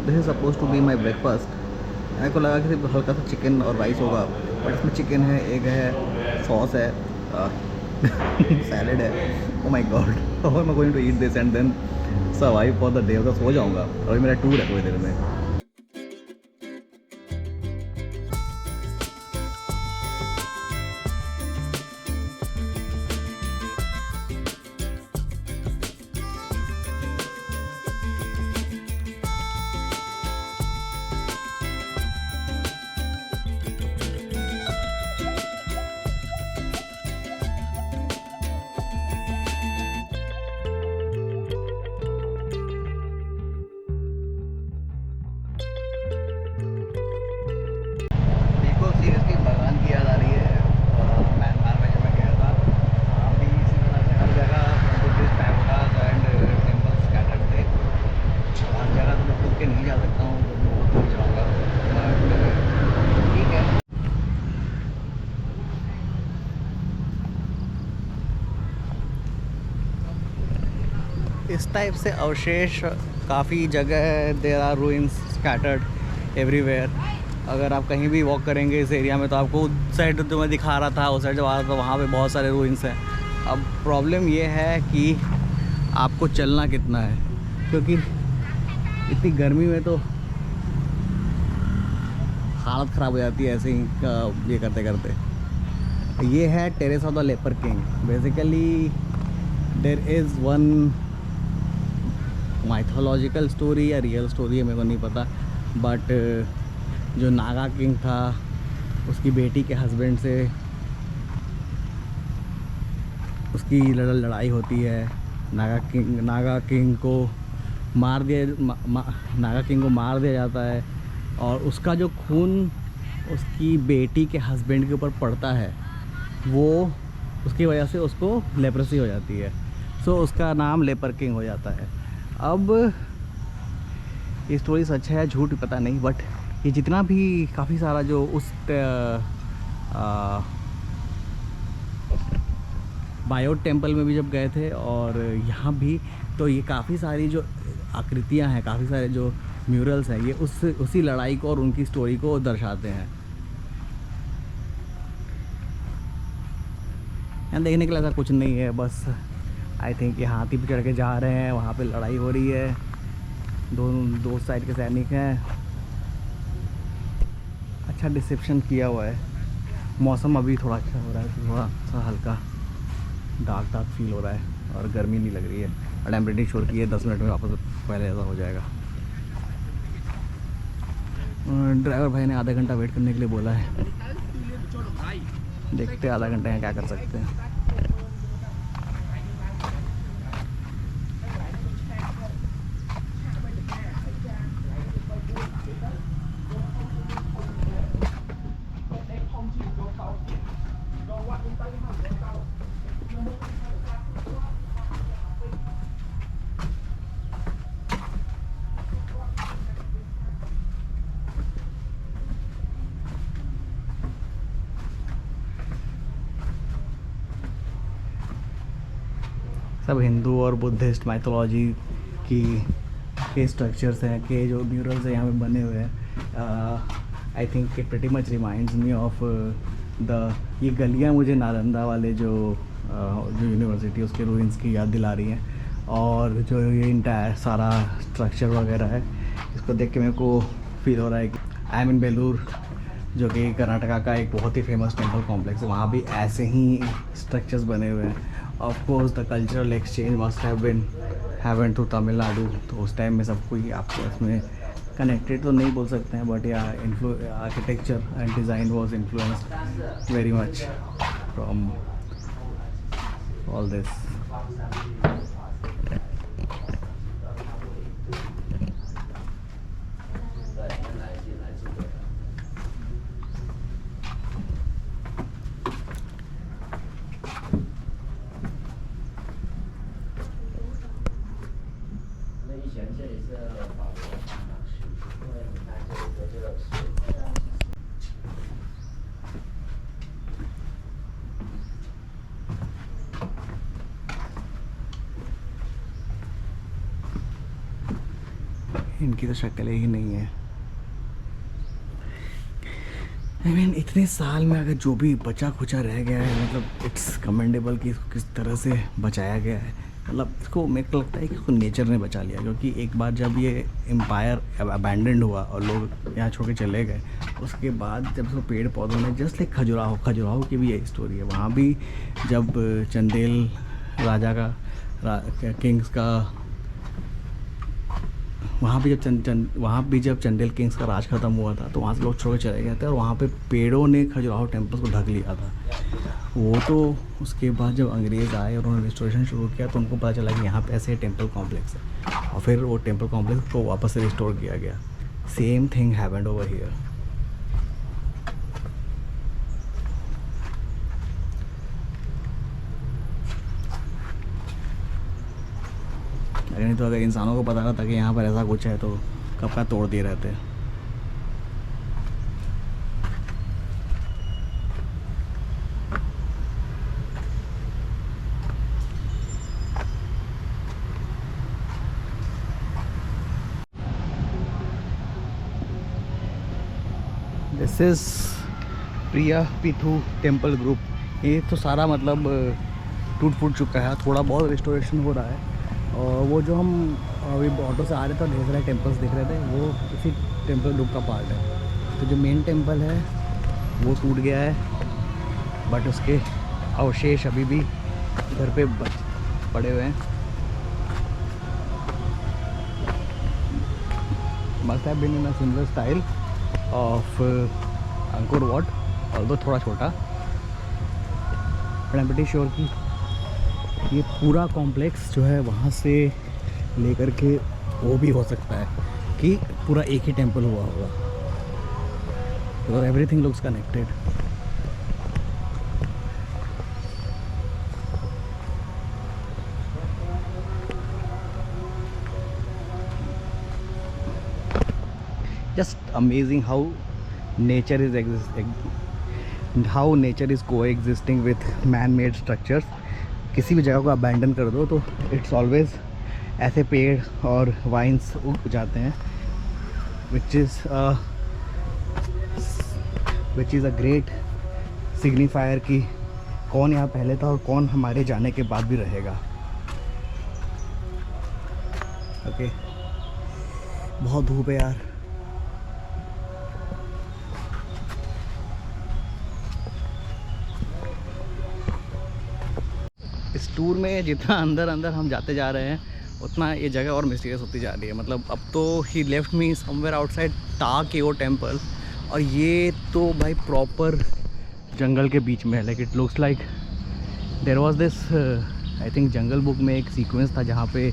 This is suppose to be my breakfast. मेरे को लगा कि सिर्फ हल्का सा चिकन और राइस होगा, बट इसमें चिकन है, एग है, सॉस है, सैलड है। Oh my God, how am I going to eat this and then survive for the day? तो सो जाऊँगा। अभी मेरा टूर है थोड़ी देर में। देखो सीरियसली भगवान की याद आ रही है। म्यांमार में जब मैं गया था, वहाँ भी इसी तरह से हर जगह बुद्धिस्ट पैगोडास एंड टेम्पल्स स्कैटर्ड थे। हर जगह तो मैं कूद के नहीं जा सकता हूँ, तो मैं कूद जाऊँगा, बट ठीक है। इस टाइप से अवशेष काफ़ी जगह there are ruins scattered everywhere. अगर आप कहीं भी वॉक करेंगे इस एरिया में तो आपको उस साइड जो मैं दिखा रहा था, उस साइड जब आ रहा था वहाँ पे बहुत सारे रूइंस हैं। अब प्रॉब्लम ये है कि आपको चलना कितना है, क्योंकि इतनी गर्मी में तो हालत ख़राब हो जाती है ऐसे ही ये करते करते। ये है terrace of the leper king. Basically there is one mythological story या रियल स्टोरी है, मेरे को नहीं पता, बट जो नागा किंग था उसकी बेटी के हस्बैंड से उसकी लड़ाई होती है। नागा किंग को मार दिया जाता है, और उसका जो खून उसकी बेटी के हस्बैंड के ऊपर पड़ता है, वो उसकी वजह से उसको लेप्रेसी हो जाती है। सो उसका नाम लेपर किंग हो जाता है। अब ये स्टोरी सच है झूठ पता नहीं, बट ये जितना भी काफ़ी सारा जो उस बायोट टेम्पल में भी जब गए थे और यहाँ भी, तो ये काफ़ी सारी जो आकृतियाँ हैं, काफ़ी सारे जो म्यूरल्स हैं, ये उसी लड़ाई को और उनकी स्टोरी को दर्शाते हैं। यहाँ देखने के लिए ऐसा कुछ नहीं है, बस आई थिंक ये हाथी पे चढ़ के जा रहे हैं, वहाँ पे लड़ाई हो रही है, दो साइड के सैनिक हैं। अच्छा डिसेप्शन किया हुआ है। मौसम अभी थोड़ा अच्छा हो रहा है, थोड़ा सा हल्का डार्क फील हो रहा है और गर्मी नहीं लग रही है। और आई एम प्रीटी श्योर कि ये 10 मिनट में वापस पहले ऐसा हो जाएगा। ड्राइवर भाई ने आधा घंटा वेट करने के लिए बोला है, देखते हैं आधा घंटे में क्या कर सकते हैं। सब हिंदू और बुद्धिस्ट माइथोलॉजी की के स्ट्रक्चर्स हैं, के जो म्यूरल्स हैं यहाँ पे बने हुए हैं। I think it pretty much reminds me of the ये गलियाँ मुझे नालंदा वाले जो यूनिवर्सिटी उसके रूइंस की याद दिला रही हैं। और जो ये इंटायर सारा स्ट्रक्चर वगैरह है, इसको देख के मेरे को फील हो रहा है कि आई एम इन बेलूर, जो कि कर्नाटका का एक बहुत ही फेमस टेम्पल कॉम्प्लेक्स है। वहाँ भी ऐसे ही स्ट्रक्चर्स बने हुए हैं। Of course the cultural exchange must have been haven to Tamil Nadu, तो उस टाइम में सब कोई आपको इसमें कनेक्टेड तो नहीं बोल सकते हैं, बट या architecture and design was influenced very much from all this. इनकी तो शक्ल ही नहीं है। आई मीन इतने साल में अगर जो भी बचा खुचा रह गया है, मतलब इट्स कमेंडेबल कि इसको किस तरह से बचाया गया है। मतलब इसको मेरे को लगता है कि इसको नेचर ने बचा लिया, क्योंकि एक बार जब ये एम्पायर अबैंडन्ड हुआ और लोग यहाँ छोड़ के चले गए, उसके बाद जब उसको पेड़ पौधों में जस्ट लाइक खजुराहो की भी यही स्टोरी है। वहाँ भी जब चंदेल राजा का किंग्स का वहाँ भी जब चंदेल किंग्स का राज ख़त्म हुआ था, तो वहाँ से लोग छोड़ के चले गए थे और वहाँ पे पेड़ों ने खजुराहो टेम्पल्स को ढक लिया था। वो तो उसके बाद जब अंग्रेज़ आए और उन्होंने रिस्टोरेशन शुरू किया, तो उनको पता चला कि यहाँ पे ऐसे टेम्पल कॉम्प्लेक्स है, और फिर वो टेम्पल कॉम्प्लेक्स को वापस से रिस्टोर किया गया। Same thing happened over here. नहीं तो अगर इंसानों को पता रहता कि यहाँ पर ऐसा कुछ है तो कब का तोड़ दिए रहते। This is Preah Pithu temple group. ये तो सारा मतलब टूट फूट चुका है, थोड़ा बहुत रिस्टोरेशन हो रहा है। और वो जो हम अभी ऑटो से आ रहे थे और ढेर सारे टेम्पल्स दिख रहे थे, वो इसी टेम्पल ग्रुप का पार्ट है। तो जो मेन टेम्पल है वो टूट गया है, बट उसके अवशेष अभी भी घर पे पड़े हुए हैं। Must have been in a similar style of Angkor Wat, although थोड़ा छोटा। But I am pretty sure कि ये पूरा कॉम्प्लेक्स जो है वहाँ से लेकर के वो भी हो सकता है कि पूरा एक ही टेम्पल हुआ होगा, और everything looks connected. Just amazing how nature is coexisting with man made structures. किसी भी जगह को अबैंडन कर दो तो इट्स ऑलवेज ऐसे पेड़ और वाइन्स उग जाते हैं, which is a great signifier कि कौन यहाँ पहले था और कौन हमारे जाने के बाद भी रहेगा। ओके, बहुत धूप है यार। इस टूर में जितना अंदर हम जाते जा रहे हैं, उतना ये जगह और मिस्टीरियस होती जा रही है। मतलब अब तो ही लेफ्ट मी समवेयर आउटसाइड टा केओ टेम्पल, और ये तो भाई प्रॉपर जंगल के बीच में है। Like it looks like there was this, I think Jungle Book में एक सीक्वेंस था जहाँ पे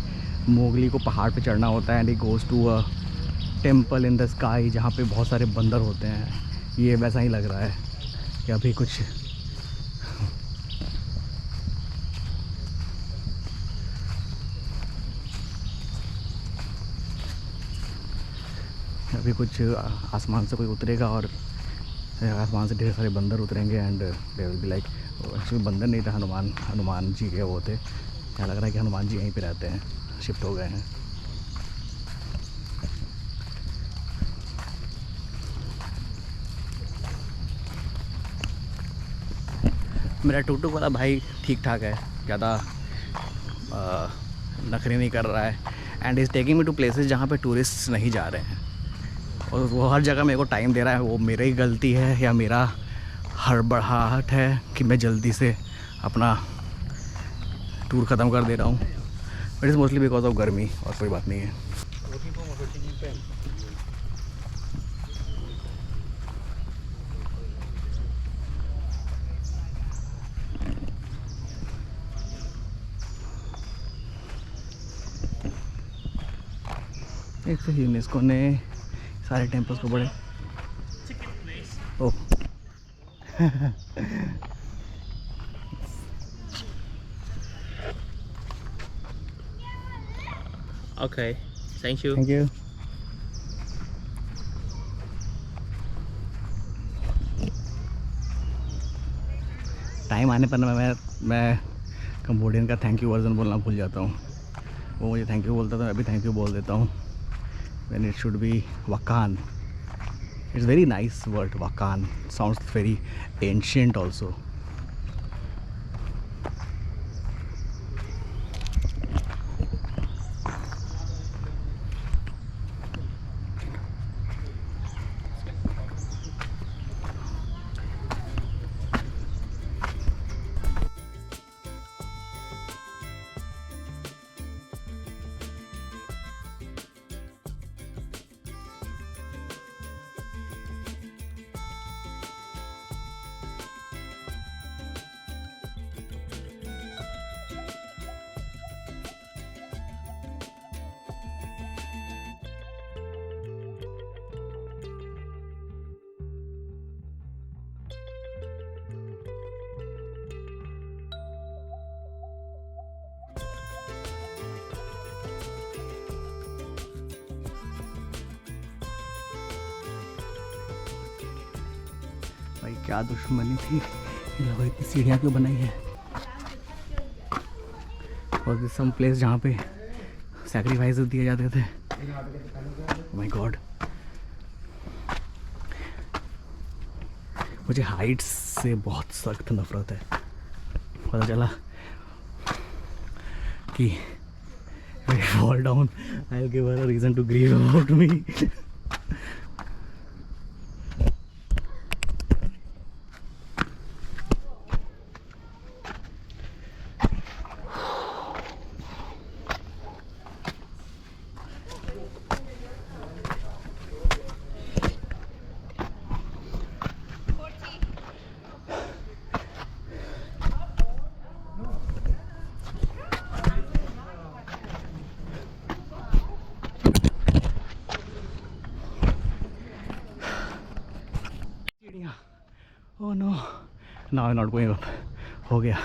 मोगली को पहाड़ पे चढ़ना होता है and he goes to a temple in the sky, जहाँ पे बहुत सारे बंदर होते हैं। ये वैसा ही लग रहा है कि अभी कुछ आसमान से कोई उतरेगा और आसमान से ढेर सारे बंदर उतरेंगे and they will be like, actually बंदर नहीं था, हनुमान जी के वो थे। यहाँ लग रहा है कि हनुमान जी यहीं पे रहते हैं, शिफ्ट हो गए हैं। मेरा टुकटुक वाला भाई ठीक ठाक है, ज़्यादा नखरे नहीं कर रहा है and is taking me to places जहाँ पे टूरिस्ट नहीं जा रहे हैं, और वो हर जगह मेरे को टाइम दे रहा है। वो मेरी गलती है या मेरा हड़बड़ाहट है कि मैं जल्दी से अपना टूर ख़त्म कर दे रहा हूँ, but is mostly because of गर्मी, और कोई बात नहीं है। एक तो यूनेस्को ने सारे टेम्पल्स को बड़े ओह Okay, thank you. Thank you. Time आने पर मैं कंबोडियन का थैंक यू वर्जन बोलना भूल जाता हूँ। वो मुझे थैंक यू बोलता था, मैं भी थैंक यू बोल देता हूँ। when it should be Wakan. It's very nice word, Wakan. Sounds very ancient also. भाई क्या दुश्मनी थी, इन लोगों इतनी सीढ़ियाँ क्यों बनाई है। और दिस सम प्लेस जहाँ पे सैक्रिफाइस दिए जाते थे। माय गॉड, मुझे हाइट्स से बहुत सख्त नफरत है। पता चला कि fall down, I'll give her a reason to grieve about me. Oh no, now I'm not going up. हो गया।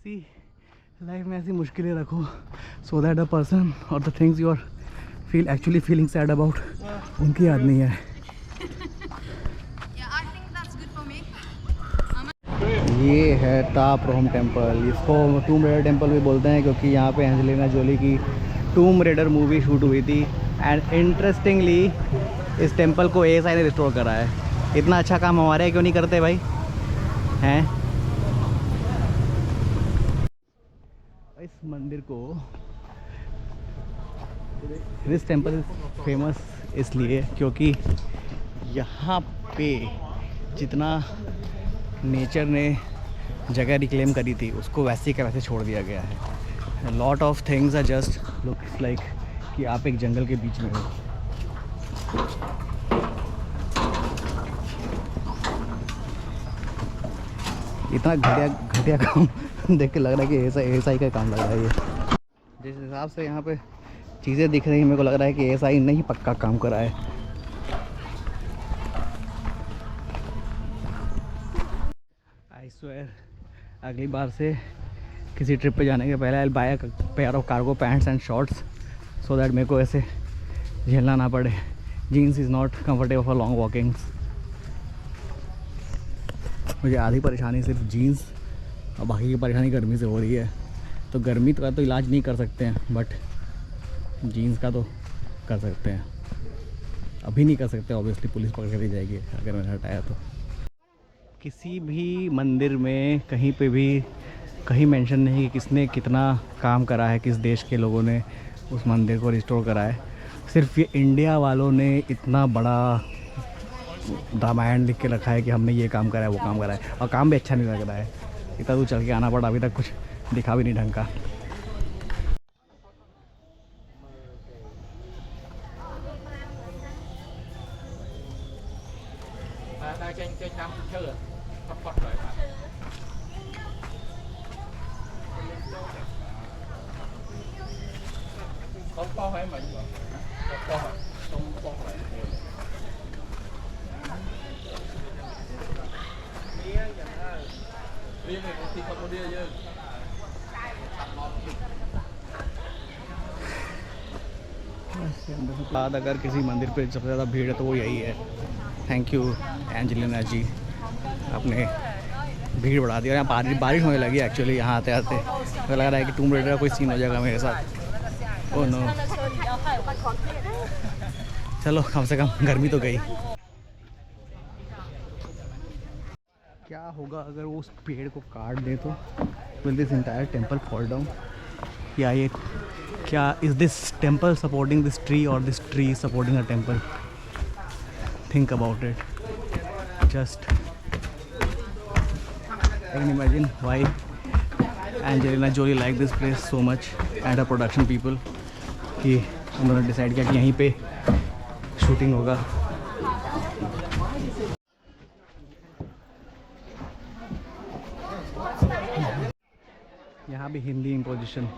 See, लाइफ में ऐसी मुश्किलें रखो so that a person or the things you are actually feeling sad about उनकी याद नहीं है। Yeah, I think that's good for me. ये है टॉप रोम टेम्पल। इसको टूम रेडर टेम्पल भी बोलते हैं क्योंकि यहाँ पे एंजेलिना जोली की टूम रेडर मूवी शूट हुई थी। एंड इंटरेस्टिंगली इस टेम्पल को ASI ने रिस्टोर करा है। इतना अच्छा काम हमारे क्यों नहीं करते भाई, हैं? इस मंदिर को, दिस टेम्पल फेमस इसलिए क्योंकि यहाँ पे जितना नेचर ने जगह रिक्लेम करी थी उसको वैसे का वैसे छोड़ दिया गया है। Lot of things are just looks like कि आप एक जंगल के बीच में हो। इतना घटिया काम देख के लग रहा है कि ASI का काम लग रहा है ये। जिस हिसाब से यहाँ पे चीज़ें दिख रही हैं मेरे को लग रहा है कि ASI ने ही पक्का काम करा है। आई स्वेयर अगली बार से किसी ट्रिप पे जाने के पहले I buy a pair of cargo pants and shorts so that मेरे को ऐसे झेलना ना पड़े। Jeans is not comfortable for long walkings. मुझे आधी परेशानी सिर्फ जीन्स और बाकी की परेशानी गर्मी से हो रही है। तो गर्मी का तो इलाज नहीं कर सकते हैं बट जीन्स का तो कर सकते हैं। अभी नहीं कर सकते, ऑब्वियसली पुलिस पकड़ के दी जाएगी अगर मैंने हटाया तो। किसी भी मंदिर में कहीं पे भी कहीं मेंशन नहीं कि किसने कितना काम करा है, किस देश के लोगों ने उस मंदिर को रिस्टोर करा है। सिर्फ ये इंडिया वालों ने इतना बड़ा रामायण लिख के रखा है कि हमने ये काम करा है, वो काम करा है, और काम भी अच्छा नहीं लग रहा है। इतना दूर चल के आना पड़ा, अभी तक कुछ दिखा भी नहीं ढंग का। बाद अगर किसी मंदिर पे सबसे ज़्यादा भीड़ है तो वो यही है। थैंक यू एंजेलिना जी, आपने भीड़ बढ़ा दिया। यहाँ बारिश होने लगी एक्चुअली यहाँ आते आते। मुझे लग रहा है कि टूम रेडर का कोई सीन हो जाएगा मेरे साथ। ओह नो, चलो कम से कम गर्मी तो गई। क्या होगा अगर वो उस पेड़ को काट दे तो will this entire temple fall down? या ये क्या is this temple supporting this tree और this tree supporting a temple? Think about it just. I can imagine why Angelina Jolie like this place so much and a production people कि उन्होंने decide किया कि यहीं पे shooting होगा। यहाँ भी हिंदी इम्पोजिशन।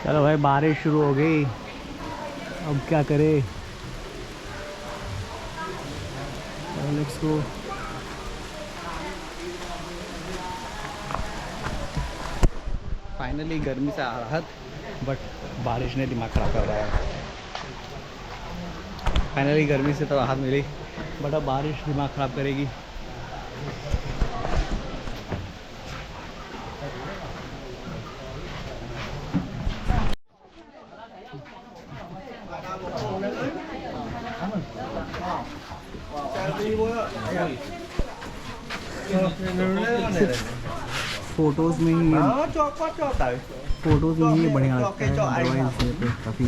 चलो भाई, बारिश शुरू हो गई, अब क्या करें? Let's go. फाइनली गर्मी से राहत, बट बारिश ने दिमाग ख़राब कर रहा है। फाइनली गर्मी से तो राहत मिली, बट अब बारिश दिमाग ख़राब करेगी। फोटोज़ में ही बढ़िया लगता है, अदरवाइज तो काफ़ी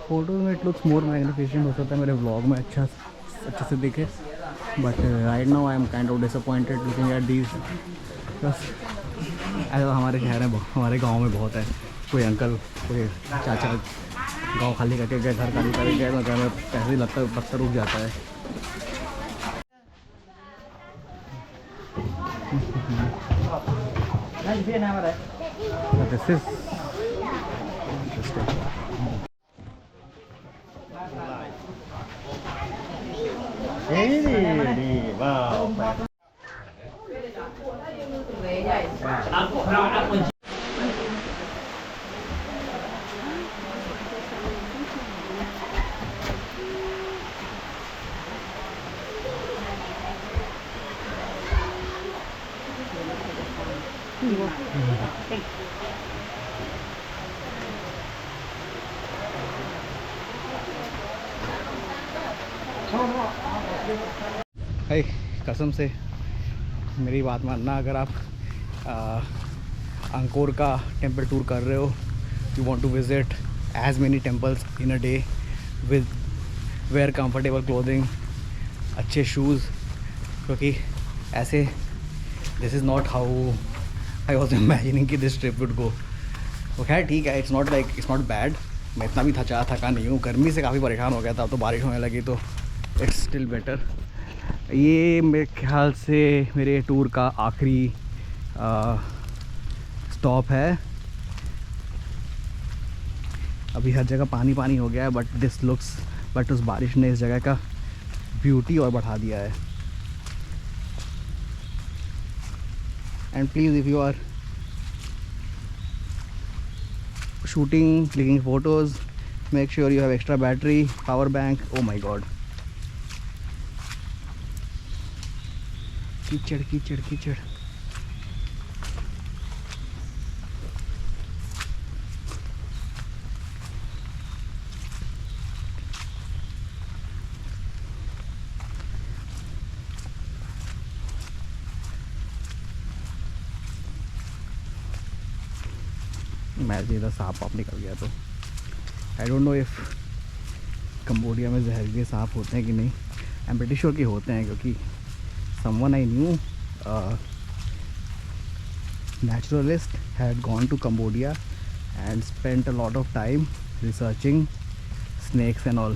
फोटोज़ में इट लुक्स मोर मैग्निफिकेंट हो सकता है मेरे व्लॉग में अच्छे से दिखे, but right now I am kind of disappointed looking at these. बस ऐसा हमारे शहर में, हमारे गांव में बहुत है। कोई अंकल, कोई चाचा गांव खाली करके गए, घर खाली करके गए, घर में पैसे ही लगता है, पत्थर रुक जाता है। This is interesting. भाई कसम से मेरी बात मानना, अगर आप अंकोर का टेम्पल टूर कर रहे हो, you want to visit as many temples in a day with wear comfortable clothing, अच्छे शूज़, क्योंकि ऐसे this is not how I was imagining कि दिस ट्रिप वुड गो। वो खैर ठीक है, इट्स नॉट बैड। मैं इतना भी थका नहीं हूँ, गर्मी से काफ़ी परेशान हो गया था, अब तो बारिश होने लगी तो इट्स स्टिल बेटर। ये मेरे ख्याल से मेरे टूर का आखिरी स्टॉप है। अभी हर जगह पानी हो गया है, बट उस बारिश ने इस जगह का ब्यूटी और बढ़ा दिया है। And please if you are shooting, clicking photos, make sure you have extra battery, power bank. Oh my god, कीचड़। मैं सीधा सांप वाप निकल गया तो I don't know if Cambodia में जहरीले सांप होते हैं कि नहीं। आई एम प्रीटी श्योर कि होते हैं, क्योंकि someone I knew naturalist had gone to Cambodia and spent a lot of time researching snakes and all.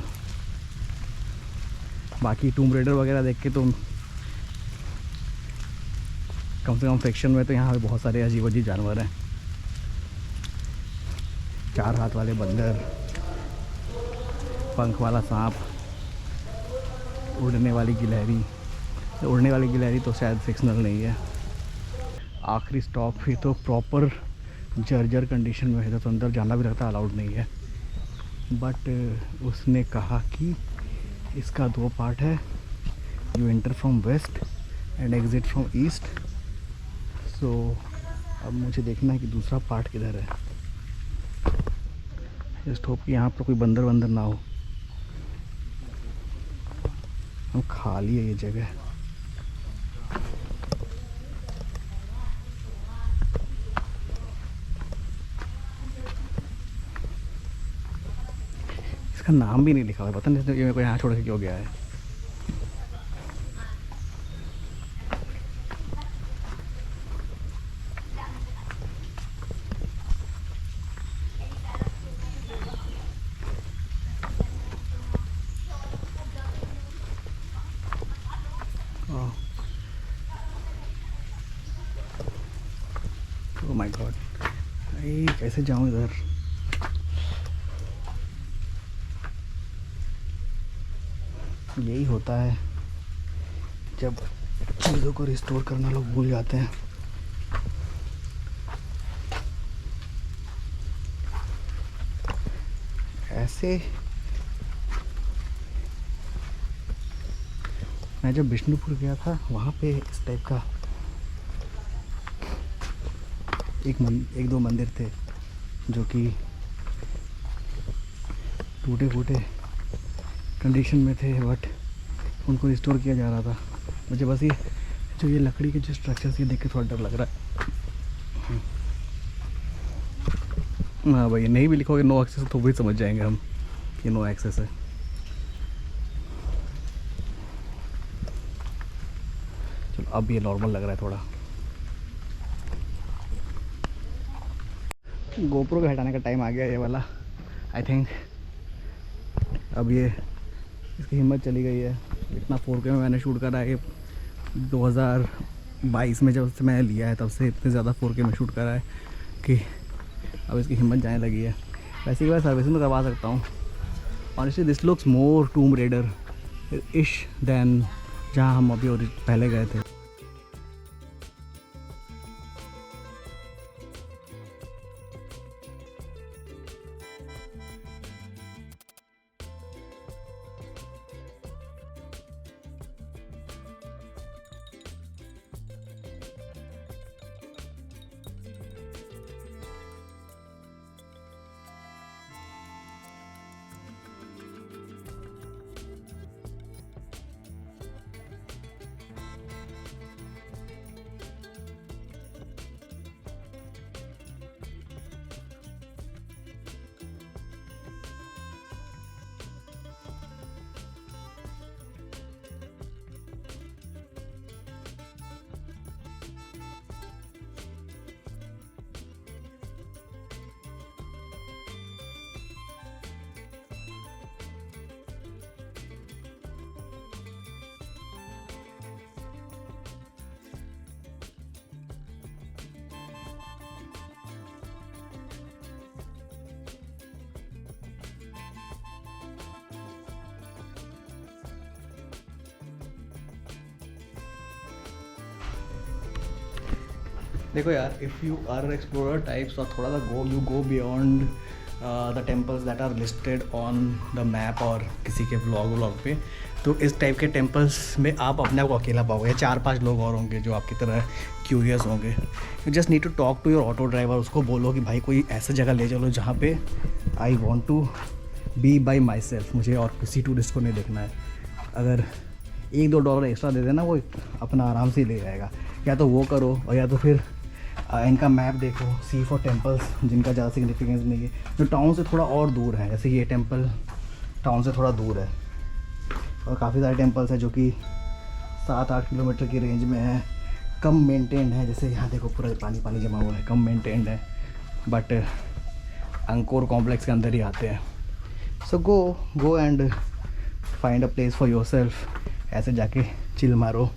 बाकी टूम रेडर वगैरह देख के तो कम से कम फिक्शन में तो यहाँ पे बहुत सारे अजीब अजीब जानवर हैं, 4 हाथ वाले बंदर, पंख वाला सांप, उड़ने वाली गिलहरी। उड़ने वाली गिलहरी तो शायद फिक्शनल नहीं है। आखिरी स्टॉप भी तो प्रॉपर जर्जर कंडीशन में है, तो अंदर जाना भी लगता अलाउड नहीं है। बट उसने कहा कि इसका 2 पार्ट है, you enter from west and exit from east. So अब मुझे देखना है कि दूसरा पार्ट किधर है। जस्ट होप कि यहाँ पर कोई बंदर वंदर ना हो। हम खाली है ये जगह। इसका नाम भी नहीं लिखा हुआ, पता नहीं ये मेरे को यहाँ छोड़ के क्यों गया है। ओह माय गॉड, कैसे जाऊँ इधर? यही होता है जब चीज़ों को रिस्टोर करना लोग भूल जाते हैं। ऐसे मैं जब बिष्णुपुर गया था वहाँ पे इस टाइप का एक दो मंदिर थे जो कि टूटे फूटे कंडीशन में थे, बट उनको रिस्टोर किया जा रहा था। मुझे बस ये जो ये लकड़ी के जो स्ट्रक्चर्स ये देख के थोड़ा डर लग रहा है। हाँ भाई, नहीं भी लिखोगे नो एक्सेस तो भी समझ जाएंगे हम कि नो एक्सेस है। चलो अब ये नॉर्मल लग रहा है थोड़ा। गोप्रो का हटाने का टाइम आ गया ये वाला, आई थिंक। अब ये इसकी हिम्मत चली गई है। इतना 4K में मैंने शूट करा है 2022 में, जब से मैंने लिया है तब से इतने ज़्यादा 4K में शूट करा है कि अब इसकी हिम्मत जाने लगी है। वैसे ही मैं सर्विसिंग तो करवा सकता हूँ। Honestly this looks more Tomb Raider ish than जहाँ हम अभी पहले गए थे। देखो यार, if you are explorer types और थोड़ा सा go beyond the temples that are listed on the map और किसी के व्लॉग पे, तो इस टाइप के टेम्पल्स में आप अपने आप को अकेला पाओगे। 4-5 लोग और होंगे जो आपकी तरह क्यूरियस होंगे। You just need to talk to your auto driver. उसको बोलो कि भाई कोई ऐसा जगह ले चलो जहाँ पे I want to be by myself, मुझे और किसी टूरिस्ट को नहीं देखना है। अगर $1-2 एक्स्ट्रा दे देना, वो अपना आराम से ले जाएगा। या तो वो करो, और या तो फिर इनका मैप देखो, सी फॉर टेम्पल्स जिनका ज़्यादा सिग्निफिकेंस नहीं है, जो टाउन से थोड़ा और दूर है। जैसे ये टेम्पल टाउन से थोड़ा दूर है, और काफ़ी सारे टेम्पल्स हैं जो कि 7-8 किलोमीटर की रेंज में है, कम मेंटेन्ड है। जैसे यहाँ देखो पूरा पानी पानी जमा हुआ है, कम मेंटेन्ड है, बट अंकोर कॉम्प्लेक्स के अंदर ही आते हैं. So go and find a place for yourself. ऐसे जाके चिल मारो.